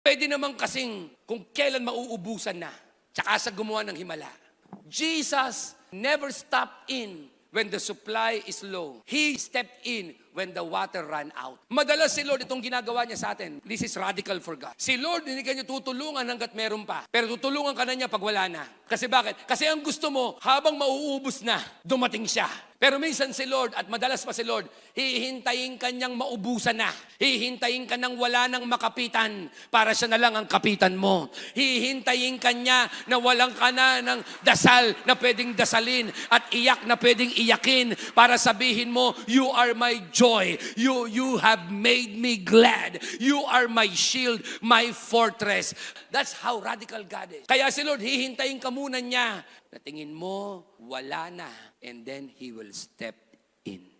Pwede naman kasing kung kailan mauubusan na, tsaka sa gumawa ng himala. Jesus never stopped in when the supply is low. He stepped in when the water ran out. Madalas si Lord, itong ginagawa niya sa atin, this is radical for God. Si Lord, hindi ka niya tutulungan hanggat meron pa. Pero tutulungan ka na niya pag wala na. Kasi bakit? Kasi ang gusto mo, habang mauubos na, dumating siya. Pero minsan si Lord, at madalas pa si Lord, hihintayin ka niyang maubusan na. Hihintayin ka nang wala nang makapitan para siya na lang ang kapitan mo. Hihintayin ka niya na walang ka na ng dasal na pwedeng dasalin at iyak na pwedeng iyakin para sabihin mo, you are my joy. You have made me glad. You are my shield, my fortress. That's how radical God is. Kaya si Lord, hihintayin ka muna niya na tingin mo, wala na. And then He will step in.